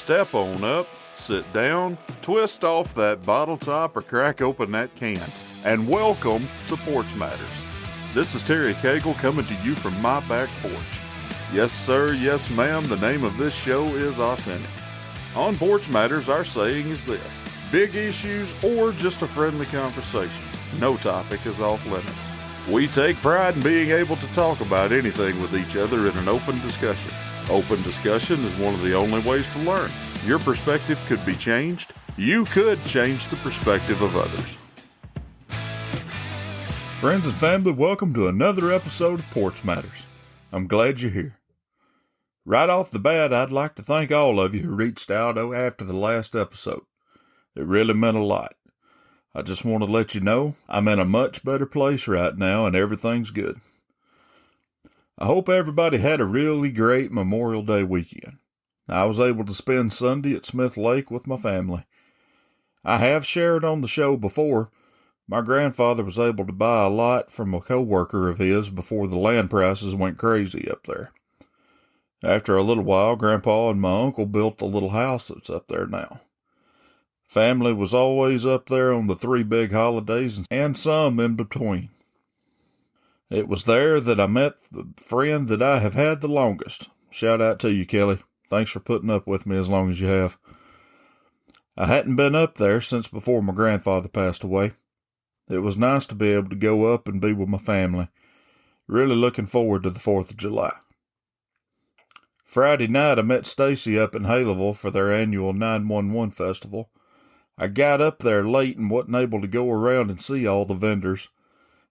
Step on up, sit down, twist off that bottle top or crack open that can, and welcome to Porch Matters. This is Terry Cagle coming to you from my back porch. Yes sir, yes ma'am, the name of this show is authentic. On Porch Matters, our saying is this: big issues or just a friendly conversation. No topic is off limits. We take pride in being able to talk about anything with each other in an open discussion. Open discussion is one of the only ways to learn. Your perspective could be changed. You could change the perspective of others. Friends and family, welcome to another episode of Porch Matters. I'm glad you're here. Right off the bat, I'd like to thank all of you who reached out after the last episode. It really meant a lot. I just want to let you know I'm in a much better place right now and everything's good. I hope everybody had a really great Memorial Day weekend. I was able to spend Sunday at Smith Lake with my family. I have shared on the show before, my grandfather was able to buy a lot from a co-worker of his before the land prices went crazy up there. After a little while, Grandpa and my uncle built the little house that's up there now. Family was always up there on the 3 big holidays and some in between. It was there that I met the friend that I have had the longest. Shout out to you, Kelly. Thanks for putting up with me as long as you have. I hadn't been up there since before my grandfather passed away. It was nice to be able to go up and be with my family. Really looking forward to the 4th of July. Friday night I met Stacy up in Haleyville for their annual 911 festival. I got up there late and wasn't able to go around and see all the vendors.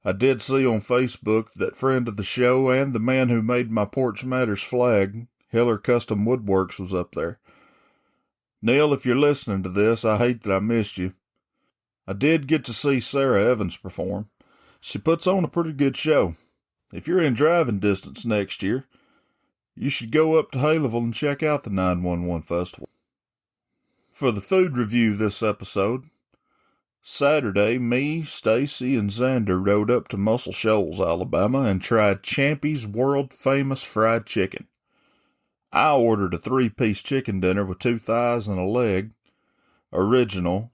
I did see on Facebook that friend of the show and the man who made my Porch Matters flag, Hiller Custom Woodworks, was up there. Neil, if you're listening to this, I hate that I missed you. I did get to see Sarah Evans perform. She puts on a pretty good show. If you're in driving distance next year, you should go up to Haleyville and check out the 911 festival. For the food review this episode, Saturday, me, Stacy, and Xander rode up to Muscle Shoals, Alabama, and tried Champy's world-famous fried chicken. I ordered a 3-piece chicken dinner with 2 thighs and a leg. Original.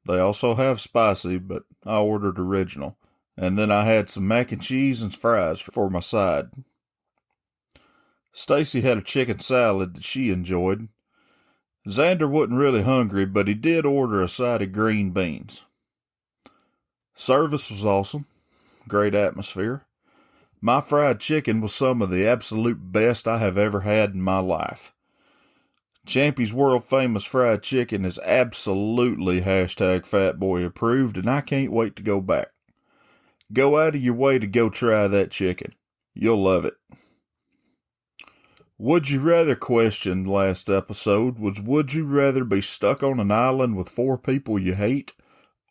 They also have spicy, but I ordered original. And then I had some mac and cheese and fries for my side. Stacy had a chicken salad that she enjoyed. Xander wasn't really hungry, but he did order a side of green beans. Service was awesome. Great atmosphere. My fried chicken was some of the absolute best I have ever had in my life. Champy's world-famous fried chicken is absolutely #fatboy approved, and I can't wait to go back. Go out of your way to go try that chicken. You'll love it. Would you rather question last episode was, would you rather be stuck on an island with 4 people you hate,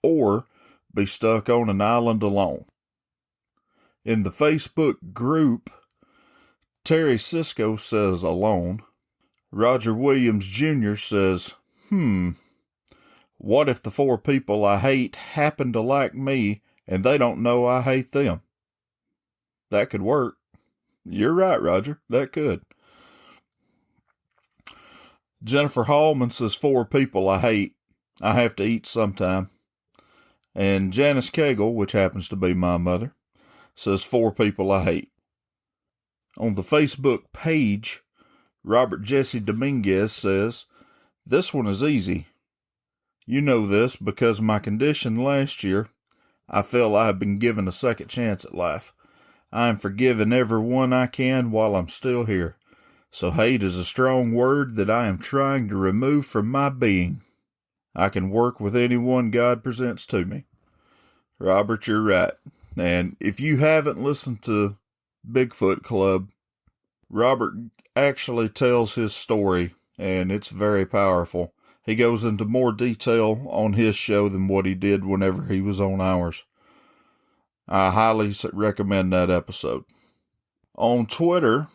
or be stuck on an island alone? In the Facebook group, Terry Cisco says alone. Roger Williams Jr. says, what if the 4 people I hate happen to like me and they don't know I hate them? That could work. You're right, Roger. That could. Jennifer Hallman says 4 people I hate. I have to eat sometime. And Janice Cagle, which happens to be my mother, says 4 people I hate. On the Facebook page, Robert Jesse Dominguez says, this one is easy. You know this because of my condition last year. I feel I have been given a second chance at life. I am forgiving everyone I can while I'm still here. So hate is a strong word that I am trying to remove from my being. I can work with anyone God presents to me. Robert, you're right. And if you haven't listened to Bigfoot Club, Robert actually tells his story, and it's very powerful. He goes into more detail on his show than what he did whenever he was on ours. I highly recommend that episode. On Twitter,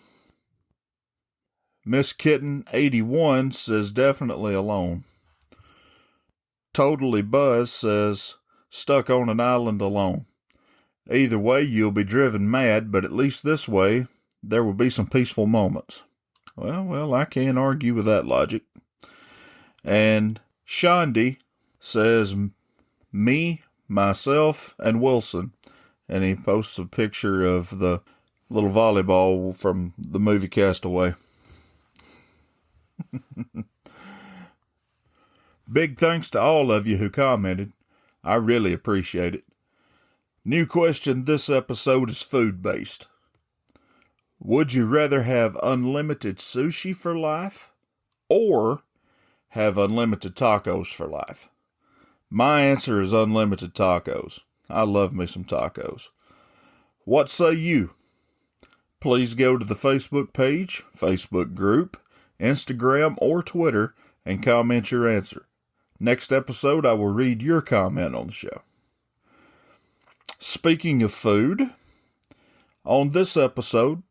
Miss Kitten81 says definitely alone. Totally Buzz says stuck on an island alone. Either way, you'll be driven mad, but at least this way, there will be some peaceful moments. Well, I can't argue with that logic. And Shandy says, me, myself, and Wilson. And he posts a picture of the little volleyball from the movie Castaway. Big thanks to all of you who commented. I really appreciate it. New question this episode is food-based. Would you rather have unlimited sushi for life or have unlimited tacos for life? My answer is unlimited tacos. I love me some tacos. What say you? Please go to the Facebook page, Facebook group, Instagram, or Twitter and comment your answer. Next episode, I will read your comment on the show. Speaking of food, on this episode,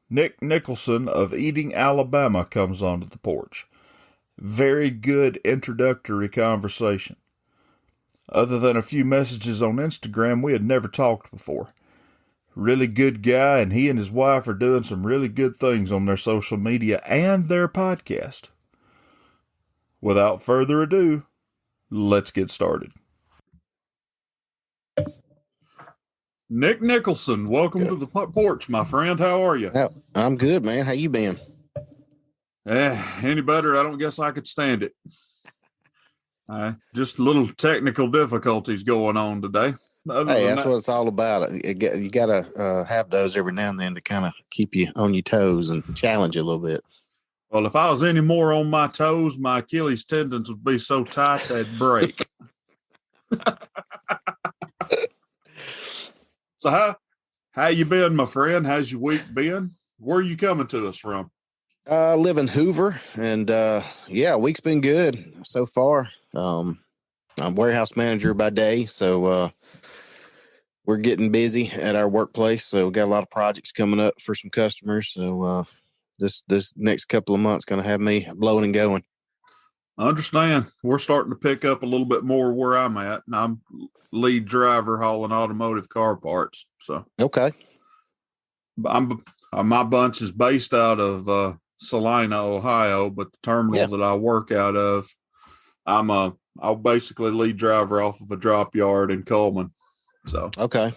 Nick Nicholson of Eating Alabama comes onto the porch. Very good introductory conversation. Other than a few messages on Instagram, we had never talked before. Really good guy, and he and his wife are doing some really good things on their social media and their podcast. Without further ado, let's get started. Nick Nicholson, welcome to the porch, my friend. How are you? I'm good, man. How you been? Any better? I don't guess I could stand it. Just little technical difficulties going on today. Hey, that's what it's all about. You got to have those every now and then to kind of keep you on your toes and challenge you a little bit. Well, if I was any more on my toes, my Achilles tendons would be so tight they'd break. So how you been, my friend? How's your week been? Where are you coming to us from? I live in Hoover, and week's been good so far. I'm warehouse manager by day, so we're getting busy at our workplace. So we got a lot of projects coming up for some customers. So this next couple of months going to have me blowing and going. I understand. We're starting to pick up a little bit more where I'm at, and I'm lead driver hauling automotive car parts. So okay, my bunch is based out of Salina, Ohio, but the terminal that I work out of, I'll basically lead driver off of a drop yard in Coleman. So okay.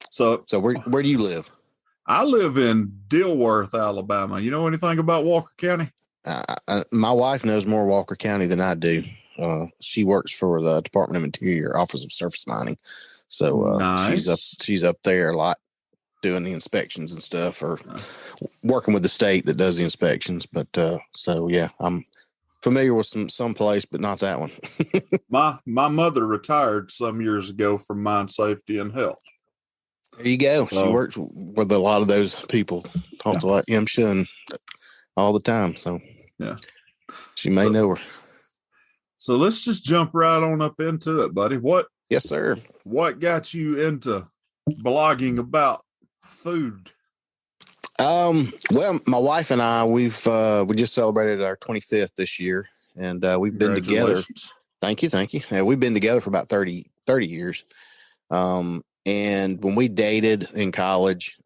So where do you live? I live in Dilworth, Alabama. You know anything about Walker County? My wife knows more Walker County than I do. She works for the Department of Interior, Office of Surface Mining. So nice. she's up there a lot doing the inspections and stuff, or working with the state that does the inspections. But I'm familiar with some place, but not that one. My mother retired some years ago from mine safety and health. There you go. So, she works with a lot of those people. Talk to a lot of IMSHA and all the time. So she may know her. So let's just jump right on up into it, buddy. Yes, sir. What got you into blogging about food? Well, my wife and I, we just celebrated our 25th this year, and we've been together. Thank you. Yeah, we've been together for about 30 years. And when we dated in college,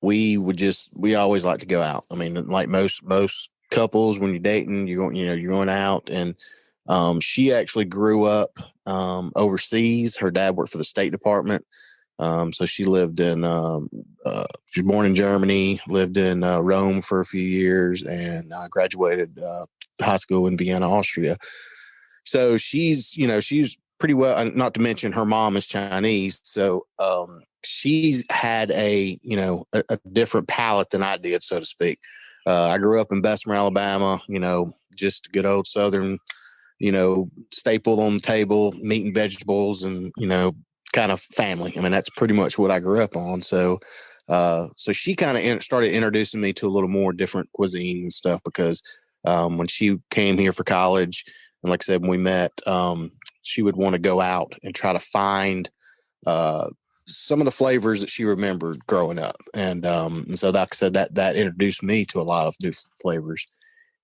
we always like to go out. I mean, like most couples, when you're dating, you're going out. And she actually grew up overseas. Her dad worked for the State Department. So she lived in, she was born in Germany, lived in Rome for a few years, and graduated high school in Vienna, Austria. So she's pretty well, not to mention her mom is Chinese. So she's had a different palate than I did, so to speak. I grew up in Bessemer, Alabama, just good old Southern, staple on the table, meat and vegetables, and, kind of family. I mean, that's pretty much what I grew up on. So she kind of started introducing me to a little more different cuisine and stuff, because when she came here for college, and like I said, when we met, she would want to go out and try to find some of the flavors that she remembered growing up. And so like I said, that introduced me to a lot of new flavors.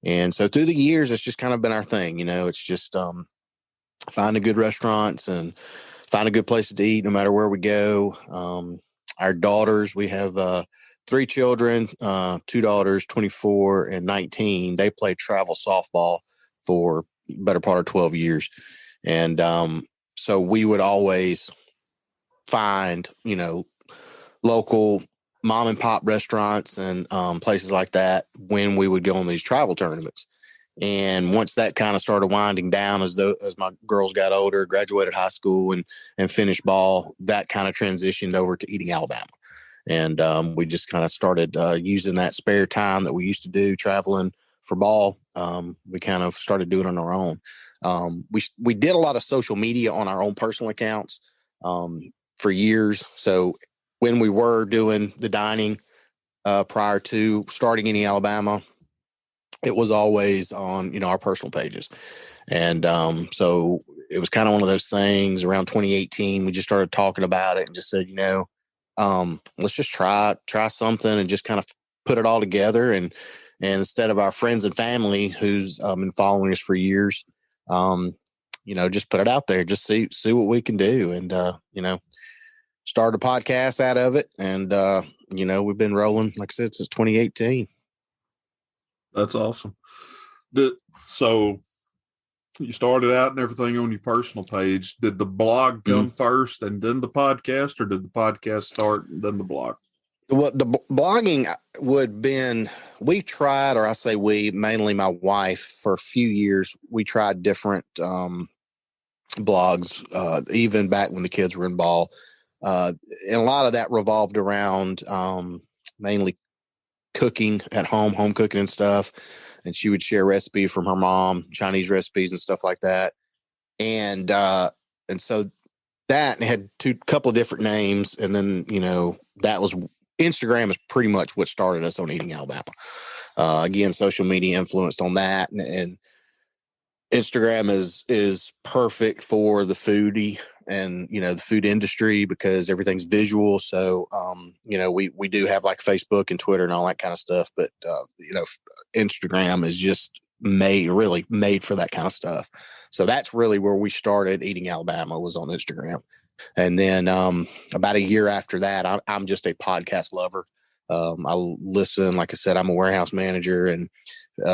And so through the years, it's just kind of been our thing. It's just finding good restaurants and find a good place to eat no matter where we go. Our daughters, we have three children, two daughters, 24 and 19. They played travel softball for better part of 12 years. And so we would always find, local mom and pop restaurants and places like that when we would go on these travel tournaments. And once that kind of started winding down, as my girls got older, graduated high school and finished ball, that kind of transitioned over to Eating Alabama. And we just kind of started using that spare time that we used to do traveling for ball. We kind of started doing it on our own. We did a lot of social media on our own personal accounts for years. So when we were doing the dining prior to starting Eating Alabama, it was always on, our personal pages. And so it was kind of one of those things around 2018. We just started talking about it and just said, let's just try something and just kind of put it all together. And instead of our friends and family who's been following us for years, just put it out there, just see what we can do. And, start a podcast out of it. And, we've been rolling, like I said, since 2018. That's awesome. So you started out and everything on your personal page. Did the blog come first and then the podcast, or did the podcast start and then the blog? Well, the blogging we tried, or I say we, mainly my wife, for a few years, we tried different blogs, even back when the kids were in ball. And a lot of that revolved around mainly cooking at home cooking and stuff. And she would share recipes from her mom, Chinese recipes and stuff like that. And so that had couple of different names. And then, that was Instagram is pretty much what started us on Eating Alabama. Again, social media influenced on that. And Instagram is perfect for the foodie and, the food industry because everything's visual. So, we do have like Facebook and Twitter and all that kind of stuff, but, Instagram is just really made for that kind of stuff. So that's really where we started Eating Alabama, was on Instagram. And then, about a year after that, I'm just a podcast lover. I listen, like I said, I'm a warehouse manager, and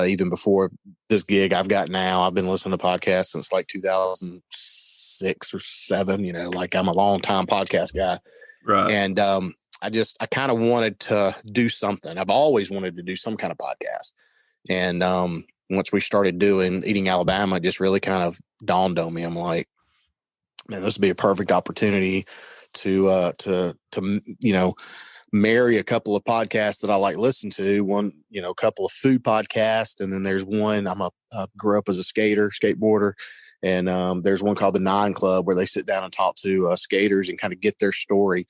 even before this gig I've got now, I've been listening to podcasts since like 2006 or 7. Like I'm a long time podcast guy, right? And I kind of wanted to do something. I've always wanted to do some kind of podcast, and once we started doing Eating Alabama, it just really kind of dawned on me. I'm like, man, this would be a perfect opportunity to marry a couple of podcasts that I like listen to. One, a couple of food podcasts. And then there's one, I grew up as a skateboarder. And there's one called the 9 Club where they sit down and talk to skaters and kind of get their story,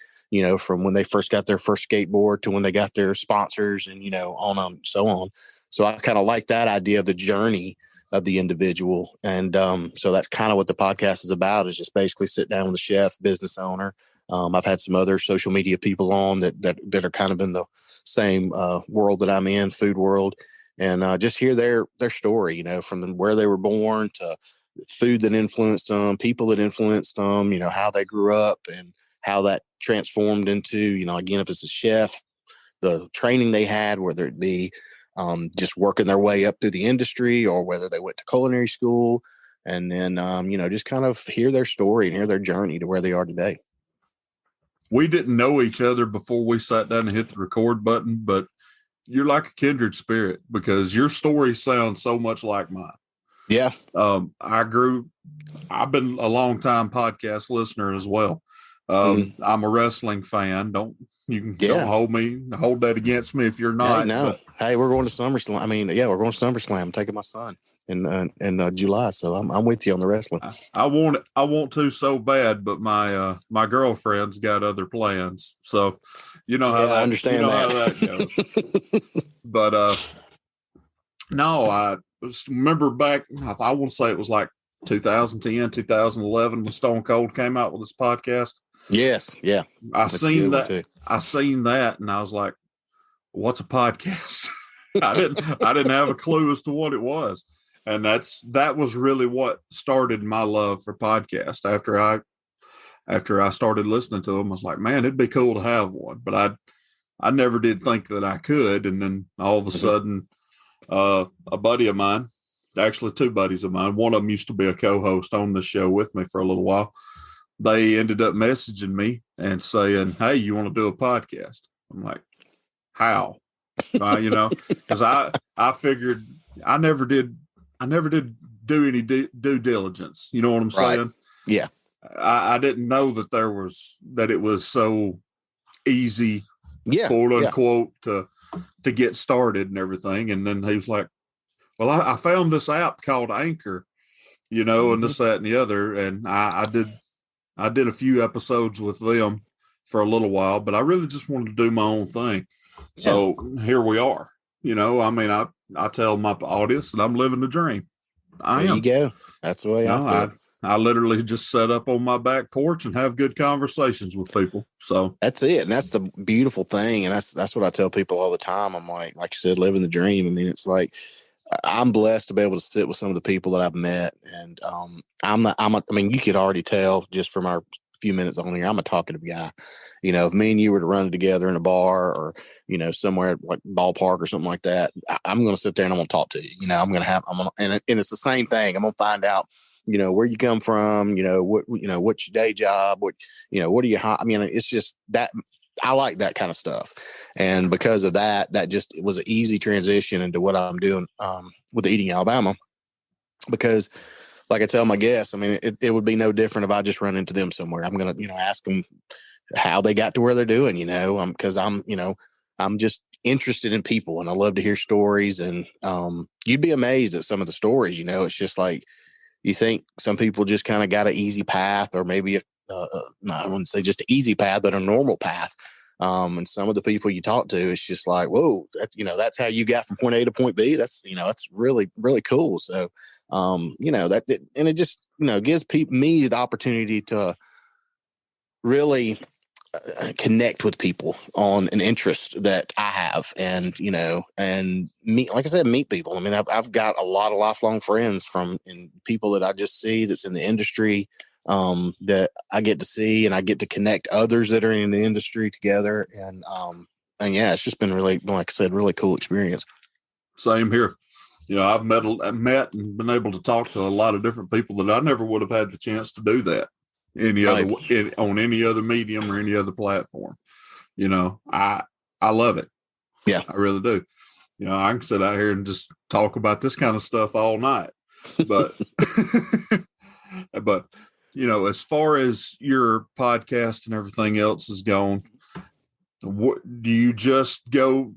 from when they first got their first skateboard to when they got their sponsors and, on and so on. So I kind of like that idea of the journey of the individual. And so that's kind of what the podcast is about, is just basically sit down with a chef, business owner. I've had some other social media people on that are kind of in the same world that I'm in, food world, and just hear their story, from where they were born to food that influenced them, people that influenced them, how they grew up and how that transformed into, again, if it's a chef, the training they had, whether it be just working their way up through the industry or whether they went to culinary school, and then, just kind of hear their story and hear their journey to where they are today. We didn't know each other before we sat down and hit the record button, but you're like a kindred spirit because your story sounds so much like mine. Yeah. I've been a long time podcast listener as well. I'm a wrestling fan. Don't hold that against me if you're not. Hey, no. Hey, we're going to SummerSlam. We're going to SummerSlam. I'm taking my son in July, so I'm with you on the wrestling. I want to so bad, but my girlfriend's got other plans, so how that, I understand how that goes. But no, I remember back. I want to say it was like 2010, 2011 when Stone Cold came out with this podcast. Yes, yeah, I seen that, and I was like, "What's a podcast?" I didn't have a clue as to what it was. And that was really what started my love for podcasts. After I started listening to them, I was like, man, it'd be cool to have one. But I never did think that I could. And then all of a sudden, a buddy of mine, actually two buddies of mine, one of them used to be a co-host on the show with me for a little while. They ended up messaging me and saying, "Hey, you want to do a podcast?" I'm like, "How?" Because I figured I never did do any due diligence. You know what I'm saying? Yeah. I didn't know that it was so easy, quote unquote, to get started and everything. And then he was like, "Well, I found this app called Anchor, and this, that, and the other, and I did a few episodes with them for a little while, but I really just wanted to do my own thing." So here we are. I tell my audience that I'm living the dream. There you go. That's the way I literally just set up on my back porch and have good conversations with people. So that's it. And that's the beautiful thing. And that's what I tell people all the time. I'm like you said, living the dream. I mean, it's like, I'm blessed to be able to sit with some of the people that I've met. And I mean, you could already tell just from our few minutes on here, I'm a talkative guy. If me and you were to run together in a bar or, somewhere like ballpark or something like that, I'm going to sit there and I'm going to talk to you. And it's the same thing. I'm going to find out, where you come from, what's your day job, what are you, I mean, it's just that I like that kind of stuff. And because of that it was an easy transition into what I'm doing with Eating Alabama, because like I tell my guests, I mean, it would be no different if I just run into them somewhere. I'm going to, ask them how they got to where they're doing, because I'm just interested in people and I love to hear stories. And you'd be amazed at some of the stories, it's just like, you think some people just kind of got an easy path, or maybe no, I wouldn't say just an easy path, but a normal path. And some of the people you talk to, it's just like, whoa, that's how you got from point A to point B. That's, that's really, really cool. So, and it just, gives me the opportunity to really connect with people on an interest that I have, and meet, like I said, meet people. I mean, I've got a lot of lifelong friends and people that I just see that's in the industry, that I get to see, and I get to connect others that are in the industry together. And yeah, it's just been really, like I said, really cool experience. Same here. I've met and been able to talk to a lot of different people that I never would have had the chance to do that on any other medium or any other platform. I love it. Yeah, I really do. I can sit out here and just talk about this kind of stuff all night, but, but, as far as your podcast and everything else is gone, what do you just go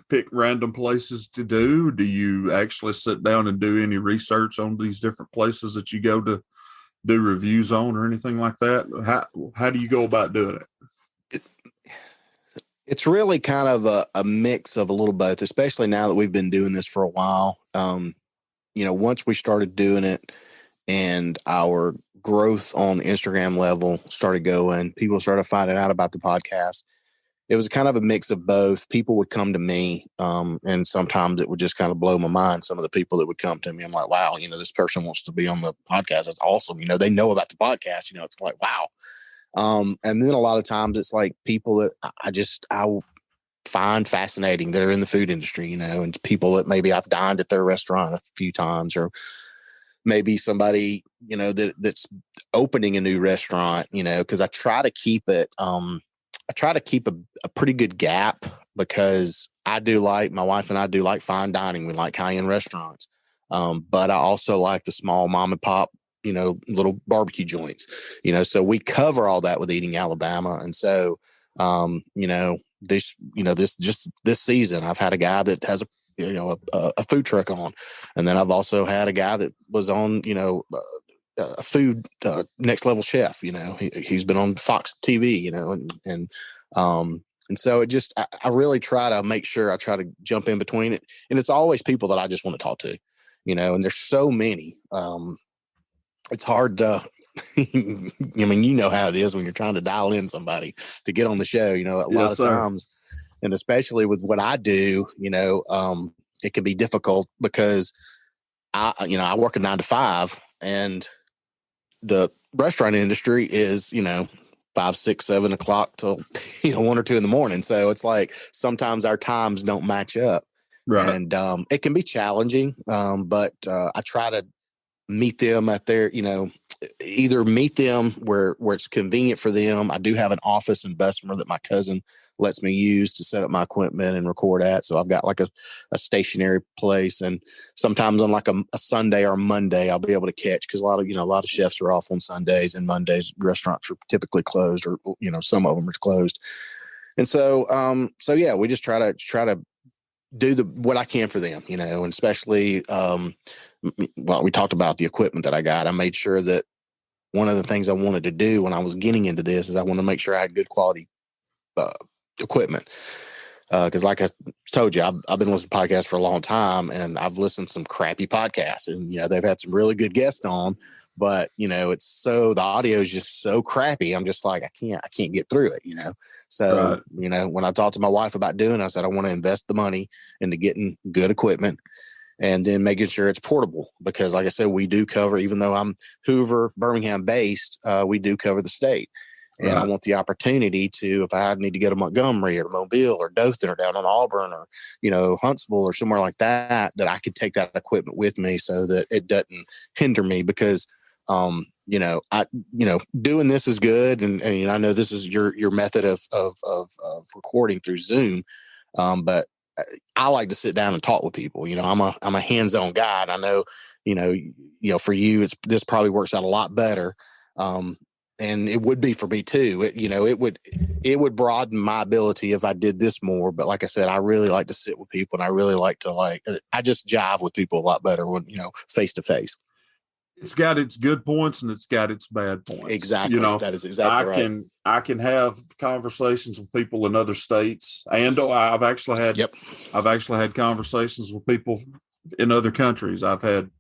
pick random places to do? Do you actually sit down and do any research on these different places that you go to do reviews on or anything like that? How do you go about doing it? It's really kind of a mix of a little both, especially now that we've been doing this for a while. Once we started doing it and our growth on the Instagram level started going, people started finding out about the podcast. It was kind of a mix of both. People would come to me, and sometimes it would just kind of blow my mind. Some of the people that would come to me, I'm like, wow, this person wants to be on the podcast. That's awesome. They know about the podcast. It's like, wow. And then a lot of times it's like people that I find fascinating that are in the food industry, and people that maybe I've dined at their restaurant a few times, or maybe somebody, that's opening a new restaurant, because I try to keep it, I try to keep a pretty good gap, because my wife and I do like fine dining. We like high-end restaurants. But I also like the small mom and pop, little barbecue joints, so we cover all that with Eating Alabama. And so, this season, I've had a guy that has a food truck on, and then I've also had a guy that was on, a food next level chef. He's been on Fox TV, and so it just, I really try to make sure I try to jump in between it, and it's always people that I just want to talk to, and there's so many. It's hard to, I mean, how it is when you're trying to dial in somebody to get on the show, a lot of times, and especially with what I do, it can be difficult because I work a 9 to 5, and the restaurant industry is, 5, 6, 7 o'clock till 1 or 2 in the morning. So it's like sometimes our times don't match up, Right. and it can be challenging. But I try to meet them at their, either meet them where it's convenient for them. I do have an office in Bessemer that my cousin lets me use to set up my equipment and record at. So I've got like a stationary place, and sometimes on like a Sunday or Monday, I'll be able to catch, because a lot of chefs are off on Sundays, and Mondays restaurants are typically closed, or some of them are closed. And so yeah, we just try to do what I can for them, and especially, we talked about the equipment that I got. I made sure that one of the things I wanted to do when I was getting into this is I want to make sure I had good quality equipment. Because like I told you, I've been listening to podcasts for a long time, and I've listened to some crappy podcasts, and they've had some really good guests on, but the audio is just so crappy. I'm just like, I can't get through it, So, right. When I talked to my wife about doing it, I said, I want to invest the money into getting good equipment, and then making sure it's portable, because like I said, we do cover, even though I'm Hoover, Birmingham based, we do cover the state. And Right. I want the opportunity to, if I need to go to Montgomery or Mobile or Dothan or down in Auburn or, Huntsville or somewhere like that, that I could take that equipment with me so that it doesn't hinder me, because, doing this is good. And I know this is your method of recording through Zoom. But I like to sit down and talk with people. I'm a hands-on guy. And I know, for you, this probably works out a lot better. And it would be for me too. It would broaden my ability if I did this more. But like I said, I really like to sit with people, and I really like to I just jive with people a lot better when, face to face. It's got its good points and it's got its bad points. Exactly. That is exactly right. I can have conversations with people in other states, and I've actually had conversations with people in other countries. I've had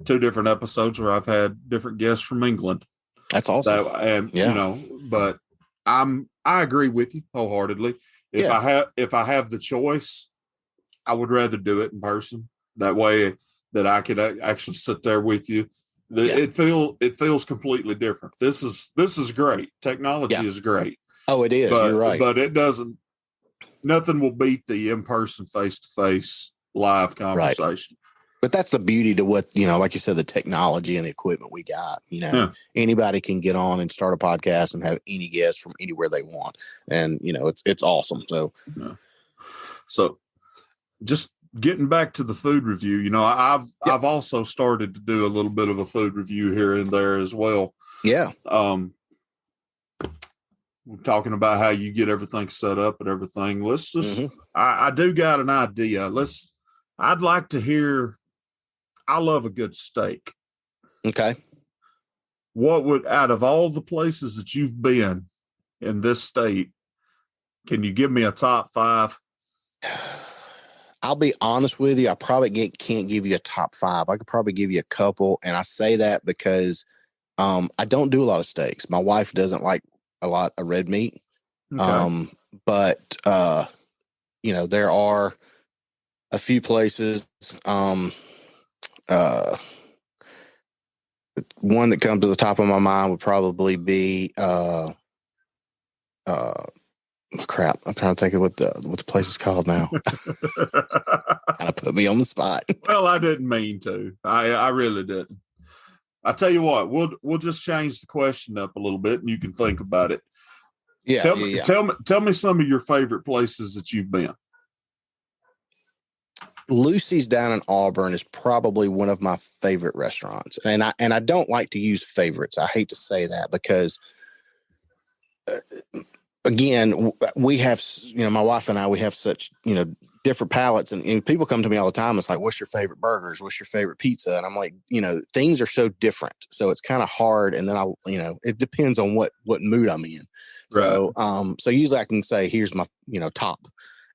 2 different episodes where I've had different guests from England. That's awesome. But I agree with you wholeheartedly. If I have the choice, I would rather do it in person. That way that I could actually sit there with you. It feels completely different. This is great. Technology is great. Oh, it is. You're right. But nothing will beat the in-person, face-to-face live conversation. Right. But that's the beauty to what, like you said, the technology and the equipment we got. Anybody can get on and start a podcast and have any guest from anywhere they want. And, it's awesome. So just getting back to the food review, I've also started to do a little bit of a food review here and there as well. Yeah. We're talking about how you get everything set up and everything. Let's just, I do got an idea. I'd like to hear, I love a good steak. Okay. Out of all the places that you've been in this state, can you give me a top 5? I'll be honest with you. I probably can't give you a top 5. I could probably give you a couple. And I say that because I don't do a lot of steaks. My wife doesn't like a lot of red meat. Okay. But there are a few places. One that comes to the top of my mind would probably be crap. I'm trying to think of what the place is called now. Kind of put me on the spot. Well, I didn't mean to. I really didn't. I tell you what, we'll just change the question up a little bit, and you can think about it. Yeah. Tell me some of your favorite places that you've been. Lucy's down in Auburn is probably one of my favorite restaurants, and I don't like to use favorites. I hate to say that because, again, we have, my wife and I, we have such, different palates, and people come to me all the time. It's like, what's your favorite burgers? What's your favorite pizza? And I'm like, things are so different. So it's kind of hard. And then it depends on what mood I'm in. Right. So usually I can say, here's my, top.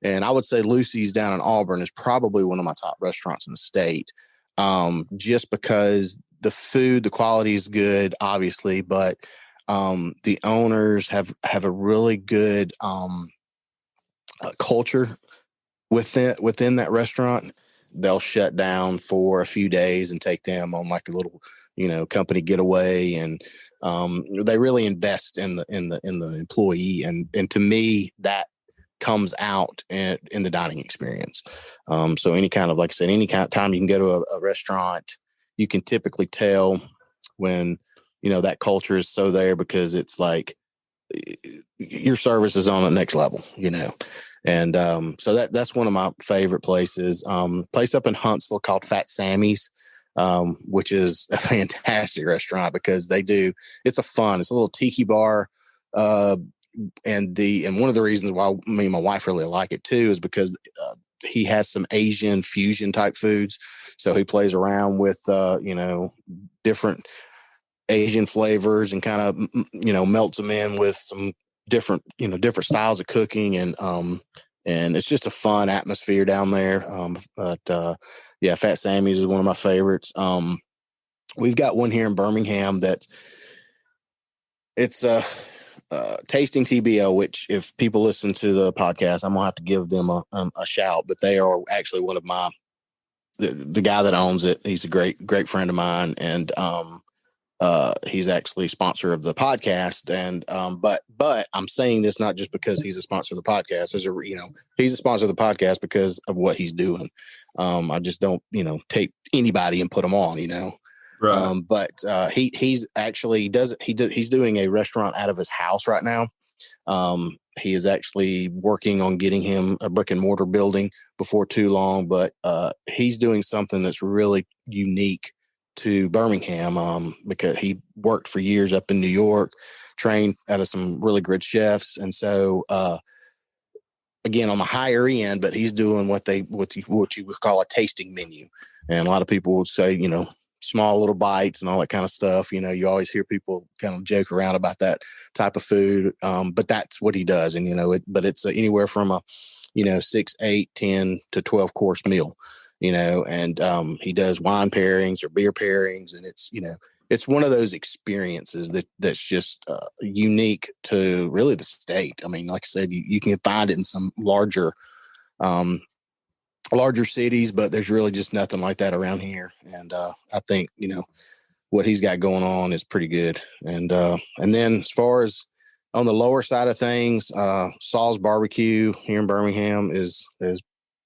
And I would say Lucy's down in Auburn is probably one of my top restaurants in the state. Just because the food, the quality is good, obviously, but the owners have a really good culture within that restaurant. They'll shut down for a few days and take them on like a little company getaway, and they really invest in the employee, and to me that comes out in the dining experience. So any kind of, like I said, any kind of time you can go to a restaurant, you can typically tell when that culture is so there, because it's like your service is on the next level, and so that's one of my favorite places. Place up in Huntsville called Fat Sammy's, which is a fantastic restaurant because it's a little tiki bar. And one of the reasons why me and my wife really like it too is because he has some Asian fusion type foods. So he plays around with different Asian flavors and kind of melts them in with some different styles of cooking, and it's just a fun atmosphere down there. Fat Sammy's is one of my favorites. We've got one here in Birmingham that it's Tasting TBO, which if people listen to the podcast, I'm gonna have to give them a shout. But they are actually one of the guy that owns it. He's a great friend of mine, and he's actually a sponsor of the podcast. And but I'm saying this not just because he's a sponsor of the podcast. He's a sponsor of the podcast because of what he's doing. I just don't take anybody and put them on. Right. But he's actually he's doing a restaurant out of his house right now. He is actually working on getting him a brick and mortar building before too long, but he's doing something that's really unique to Birmingham, because he worked for years up in New York, trained out of some really good chefs. And so, again, on the higher end, but he's doing what you would call a tasting menu. And a lot of people would say, small little bites and all that kind of stuff. You always hear people kind of joke around about that type of food. But that's what he does. And, but it's anywhere from a, 6, 8, 10 to 12 course meal, and he does wine pairings or beer pairings. And it's one of those experiences that's just unique to really the state. I mean, like I said, you can find it in some larger cities, but there's really just nothing like that around here. And I think what he's got going on is pretty good. And then as far as on the lower side of things, Saul's Barbecue here in Birmingham is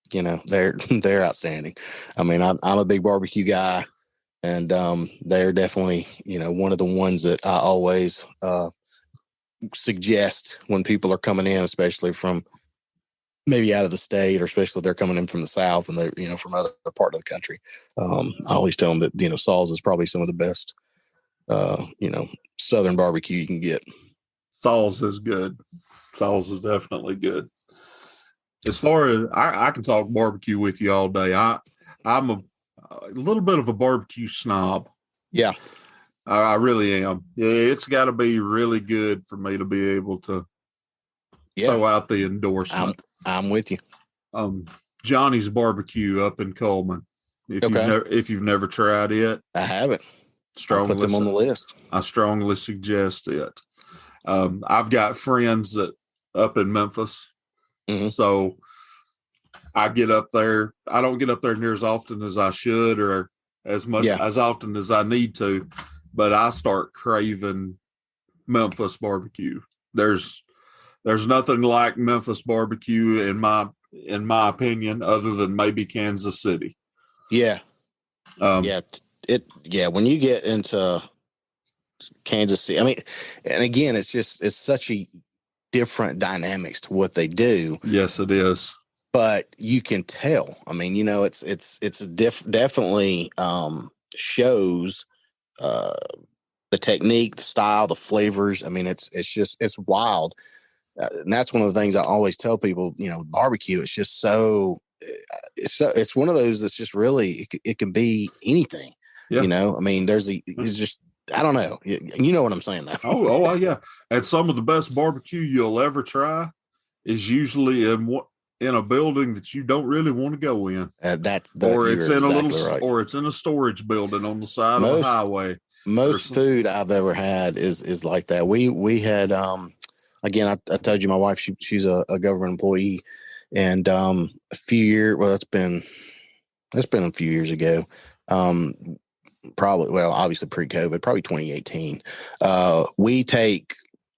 they're outstanding. I mean, I'm a big barbecue guy, and they're definitely one of the ones that I always suggest when people are coming in, especially from maybe out of the state, or especially if they're coming in from the South and they're from another part of the country. I always tell them that Saul's is probably some of the best Southern barbecue you can get. Saul's is good. Saul's is definitely good. As far as I can talk barbecue with you all day. I'm a little bit of a barbecue snob. Yeah, I really am. Yeah, it's got to be really good for me to be able to throw out the endorsement. I'm with you. Johnny's Barbecue up in Coleman. If you've never tried it, I haven't. Strongly put them on the list. I strongly suggest it. I've got friends that up in Memphis, so I get up there. I don't get up there near as often as I should, or as much as often as I need to. But I start craving Memphis barbecue. There's nothing like Memphis barbecue in my opinion, other than maybe Kansas City. Yeah. When you get into Kansas City, I mean, and again, it's such a different dynamics to what they do. Yes, it is. But you can tell. I mean, it's definitely shows the technique, the style, the flavors. I mean, it's wild. And that's one of the things I always tell people, barbecue, it's just it's one of those that's just really, it can be anything, I mean, it's just, I don't know. You know what I'm saying though. Oh, yeah. And some of the best barbecue you'll ever try is usually in a building that you don't really want to go in. Or it's in or it's in a storage building on the side of the highway. Most food I've ever had is like that. We had, again, I told you my wife, she's a government employee, and it's been a few years ago. probably, well, obviously pre-COVID, probably 2018.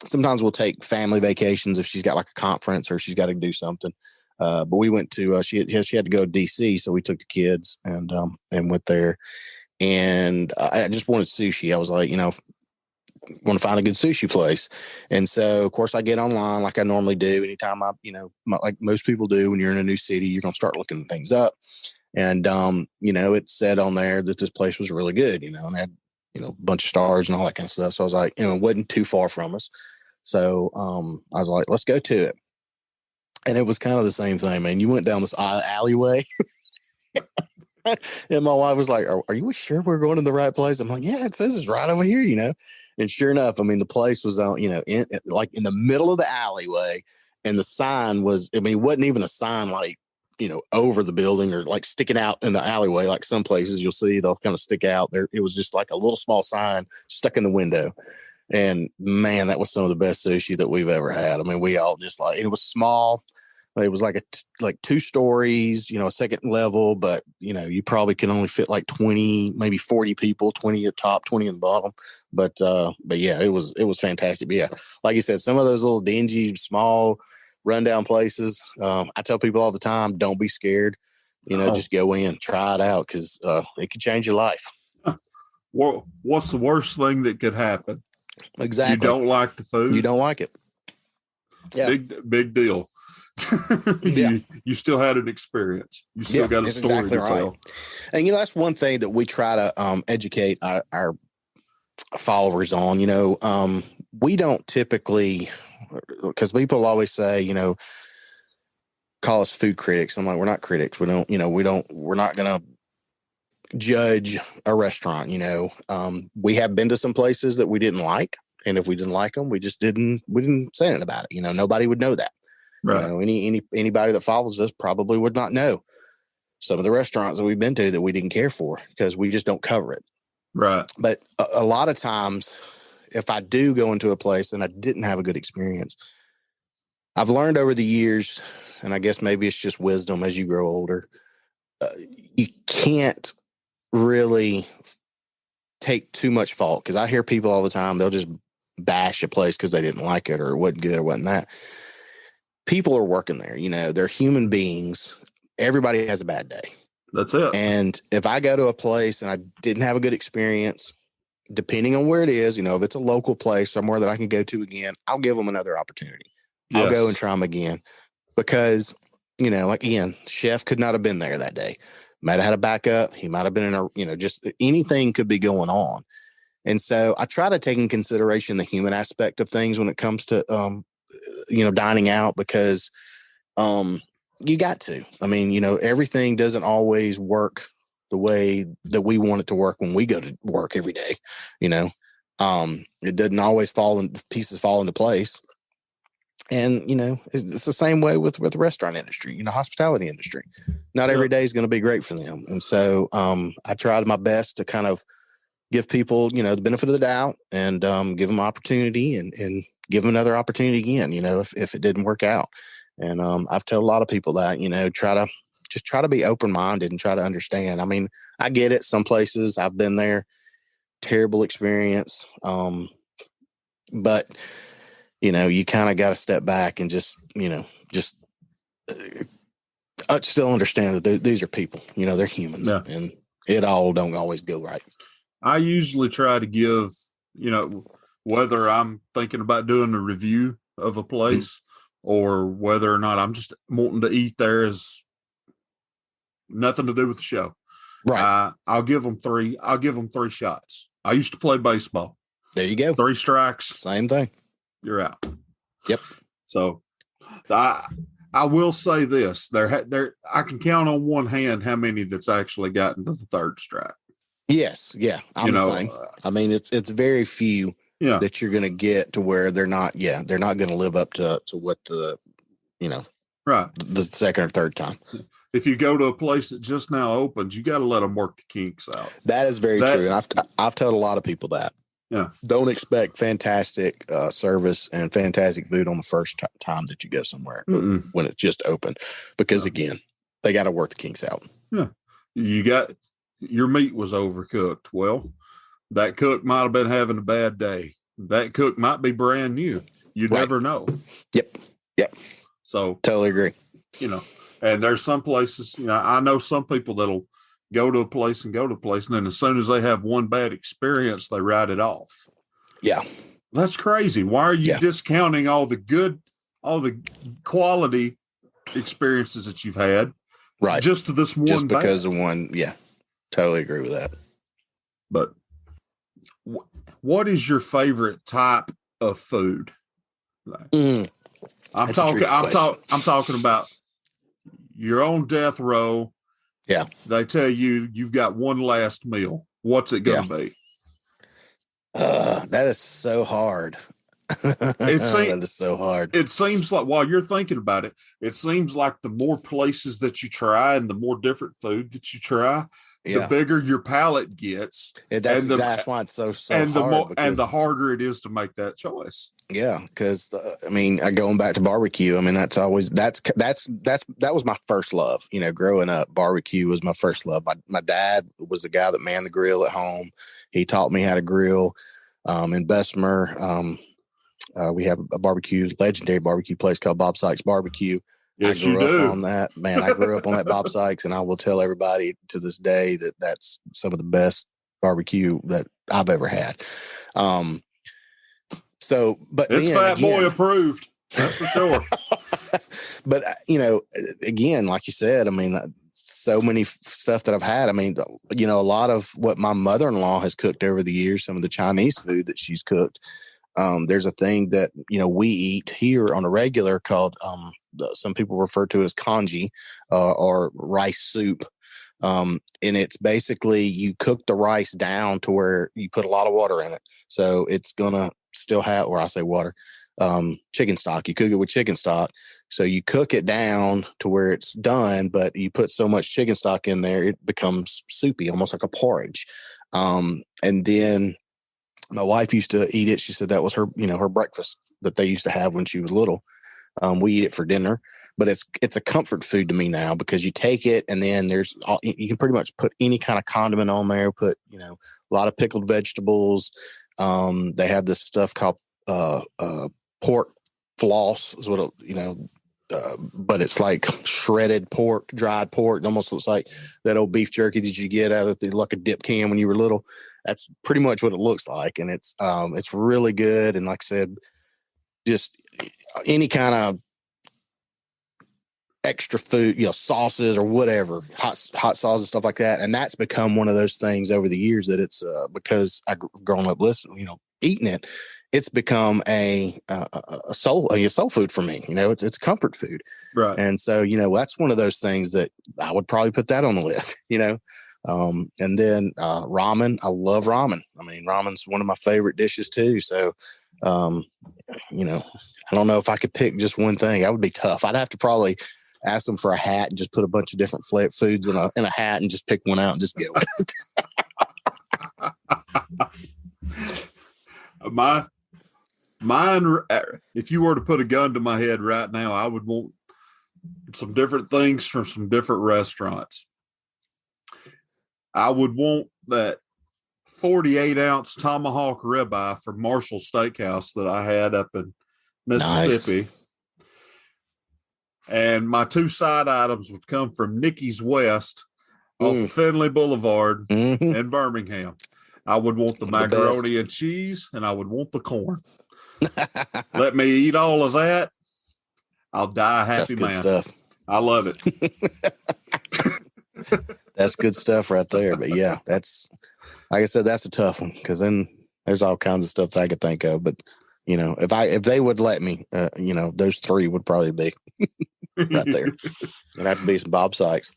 Sometimes we'll take family vacations if she's got like a conference or she's got to do something. But we went to, she had to go to DC. So we took the kids and went there, and I just wanted sushi. I was like, want to find a good sushi place. And so of course I get online like I normally do. Anytime like most people do, when you're in a new city, you're going to start looking things up. And, it said on there that this place was really good, and had, a bunch of stars and all that kind of stuff. So I was like, it wasn't too far from us. So I was like, let's go to it. And it was kind of the same thing, man. You went down this alleyway and my wife was like, are you sure we're going to the right place? I'm like, yeah, it says it's right over here, And sure enough, I mean, the place was out, in the middle of the alleyway, and the sign was, it wasn't even a sign like, over the building or like sticking out in the alleyway. Like some places you'll see, they'll kind of stick out there. It was just like a little small sign stuck in the window. And man, that was some of the best sushi that we've ever had. I mean, we all just like, it was small. It was like like 2 stories, a second level, but you probably can only fit like 20, maybe 40 people, 20 at top, 20 in the bottom. But yeah, it was fantastic. But yeah, like you said, some of those little dingy, small, rundown places. I tell people all the time, don't be scared. Just go in, try it out, because it could change your life. Well, what's the worst thing that could happen? Exactly. You don't like the food. You don't like it. Yeah. Big deal. You still had an experience. You still got a story to tell. And that's one thing that we try to educate our followers on. We don't typically, because people always say, call us food critics. I'm like, we're not critics. We don't, we're not gonna judge a restaurant. We have been to some places that we didn't like, and if we didn't like them, we didn't say anything about it. Nobody would know that. Right. Anybody that follows us probably would not know some of the restaurants that we've been to that we didn't care for, because we just don't cover it. Right. But a lot of times, if I do go into a place and I didn't have a good experience, I've learned over the years, and I guess maybe it's just wisdom as you grow older, you can't really take too much fault, because I hear people all the time, they'll just bash a place because they didn't like it or it wasn't good or wasn't that. People are working there, they're human beings. Everybody has a bad day. That's it. And if I go to a place and I didn't have a good experience, depending on where it is, if it's a local place somewhere that I can go to again, I'll give them another opportunity. Yes. I'll go and try them again, because, like again, chef could not have been there that day. Might have had a backup. He might have been in just anything could be going on. And so I try to take in consideration the human aspect of things when it comes to, dining out, because you got to. I mean, everything doesn't always work the way that we want it to work when we go to work every day. It doesn't always pieces fall into place. And, it's the same way with the restaurant industry, hospitality industry. Not every day is going to be great for them. And so I tried my best to kind of give people, the benefit of the doubt, and give them opportunity and give them another opportunity again, if it didn't work out. And I've told a lot of people that, try to be open-minded and try to understand. I mean, I get it. Some places I've been there, terrible experience. But, you kind of got to step back and just still understand that these are people, they're humans, and it all don't always go right. I usually try to give, whether I'm thinking about doing a review of a place or whether or not I'm just wanting to eat there, is nothing to do with the show. Right. I'll give them 3 shots. I used to play baseball. There you go. 3 strikes. Same thing. You're out. Yep. So I will say this, I can count on one hand how many that's actually gotten to the 3rd strike. Yes. Yeah. I'm the same. I mean, it's very few that you're going to get to where they're not going to live up to what right. The 2nd or 3rd time. If you go to a place that just now opens, you got to let them work the kinks out. That is very true. And I've told a lot of people that. Yeah. Don't expect fantastic service and fantastic food on the first time that you go somewhere when it's just open, because again, they got to work the kinks out. Yeah. You got your meat was overcooked. Well, that cook might have been having a bad day. That cook might be brand new. You never know. Yep. So totally agree. And there's some places, I know some people that'll go to a place, and then as soon as they have one bad experience, they write it off. Yeah. That's crazy. Why are you discounting all the quality experiences that you've had? Right. Just to this one just because of one. Yeah. Totally agree with that. But what is your favorite type of food? I'm talking about you're on death row. Yeah. They tell you've got one last meal. What's it going to be? That is so hard. That is so hard. It seems like while you're thinking about it, it seems like the more places that you try and the more different food that you try, the bigger your palate gets. That's why it's so and hard. The harder it is to make that choice. Yeah, because going back to barbecue, that was my first love. Growing up, barbecue was my first love. My dad was the guy that manned the grill at home. He taught me how to grill. In Bessemer, we have a legendary barbecue place called Bob Sykes Barbecue. Yes, I grew up on that, man. I grew up on that Bob Sykes, and I will tell everybody to this day that that's some of the best barbecue that I've ever had. But it's Fat Boy approved. That's for sure. But again, like you said, so many stuff that I've had. A lot of what my mother-in-law has cooked over the years, some of the Chinese food that she's cooked. There's a thing that we eat here on a regular called some people refer to as congee or rice soup. And it's basically you cook the rice down to where you put a lot of water in it, so it's gonna still have, or I say water, chicken stock. You cook it with chicken stock, so you cook it down to where it's done, but you put so much chicken stock in there it becomes soupy, almost like a porridge. And then my wife used to eat it. She said that was her her breakfast that they used to have when she was little. We eat it for dinner, but it's a comfort food to me now, because you take it and then you can pretty much put any kind of condiment on there. Put a lot of pickled vegetables. They have this stuff called pork floss, is what but it's like shredded pork, dried pork. It almost looks like that old beef jerky that you get out of like a dip can when you were little. That's pretty much what it looks like, and it's really good. And like I said, just any kind of extra food, sauces or whatever, hot sauce and stuff like that. And that's become one of those things over the years that it's because I've grown up eating it. It's become a soul food for me. It's comfort food, right? And so that's one of those things that I would probably put that on the list. And then ramen. I love ramen. Ramen's one of my favorite dishes too. So, I don't know if I could pick just one thing. That would be tough. I'd have to probably ask them for a hat and just put a bunch of different foods in a hat and just pick one out and just get with it. Mine, if you were to put a gun to my head right now, I would want some different things from some different restaurants. I would want that 48-ounce tomahawk ribeye from Marshall Steakhouse that I had up in Mississippi. Nice. And my two side items would come from Nicky's West off of Finley Boulevard in Birmingham. I would want the macaroni and cheese, and I would want the corn. Let me eat all of that. I'll die a happy man. That's good stuff. I love it. That's good stuff right there. But yeah, that's, like I said, that's a tough one, because then there's all kinds of stuff that I could think of. But if they would let me, those three would probably be right there. It'd have to be some Bob Sykes.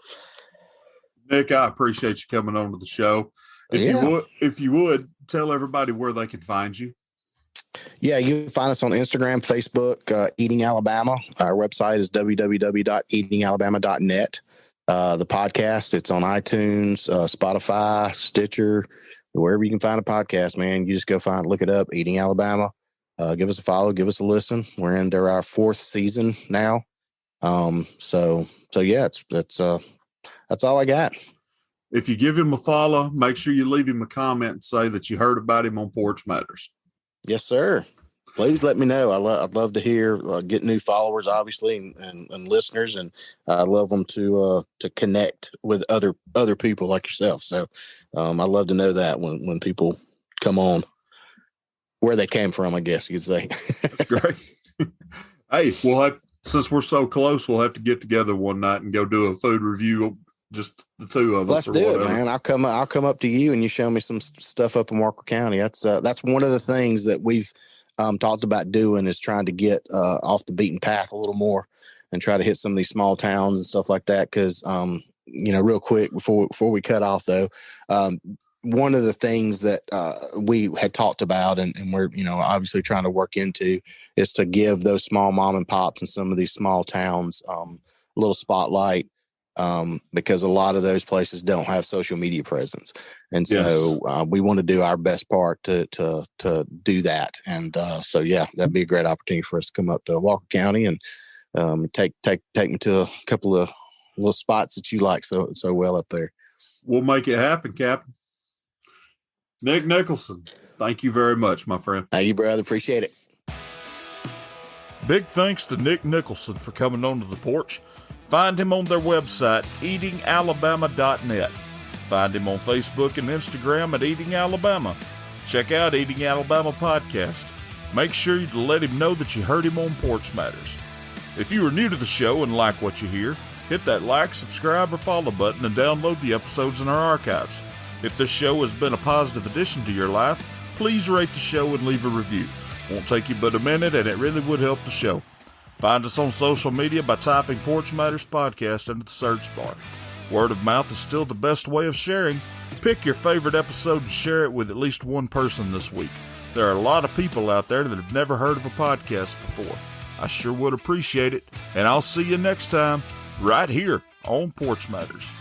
Nick, I appreciate you coming on to the show. If you would tell everybody where they can find you. Yeah, you can find us on Instagram, Facebook, Eating Alabama. Our website is www.eatingalabama.net. The podcast, it's on iTunes, Spotify, Stitcher, wherever you can find a podcast, man. You just go look it up, Eating Alabama. Give us a follow, give us a listen. We're into our 4th season now. So yeah, that's all I got. If you give him a follow, make sure you leave him a comment and say that you heard about him on Porch Matters. Yes, sir. Please let me know. I'd love to hear, get new followers, obviously, and listeners, and I love them to connect with other people like yourself. So I love to know that when people come on, where they came from, I guess you could say. That's great. Hey, since we're so close, we'll have to get together one night and go do a food review, just the two of us. Let's do it, man. I'll come up to you and you show me some stuff up in Walker County. That's one of the things that we've talked about doing, is trying to get off the beaten path a little more and try to hit some of these small towns and stuff like that. Because real quick before we cut off though, one of the things that we had talked about and we're obviously trying to work into is to give those small mom and pops in some of these small towns a little spotlight, because a lot of those places don't have social media presence. And so we want to do our best part to do that. And so, yeah, that'd be a great opportunity for us to come up to Walker County and take me to a couple of little spots that you like so well up there. We'll make it happen, Captain. Nick Nicholson, thank you very much, my friend. Thank you, brother. Appreciate it. Big thanks to Nick Nicholson for coming on to the porch. Find him on their website, eatingalabama.net. Find him on Facebook and Instagram at Eating Alabama. Check out Eating Alabama Podcast. Make sure to let him know that you heard him on Porch Matters. If you are new to the show and like what you hear, hit that like, subscribe, or follow button and download the episodes in our archives. If this show has been a positive addition to your life, please rate the show and leave a review. Won't take you but a minute, and it really would help the show. Find us on social media by typing Porch Matters Podcast into the search bar. Word of mouth is still the best way of sharing. Pick your favorite episode and share it with at least one person this week. There are a lot of people out there that have never heard of a podcast before. I sure would appreciate it, and I'll see you next time right here on Porch Matters.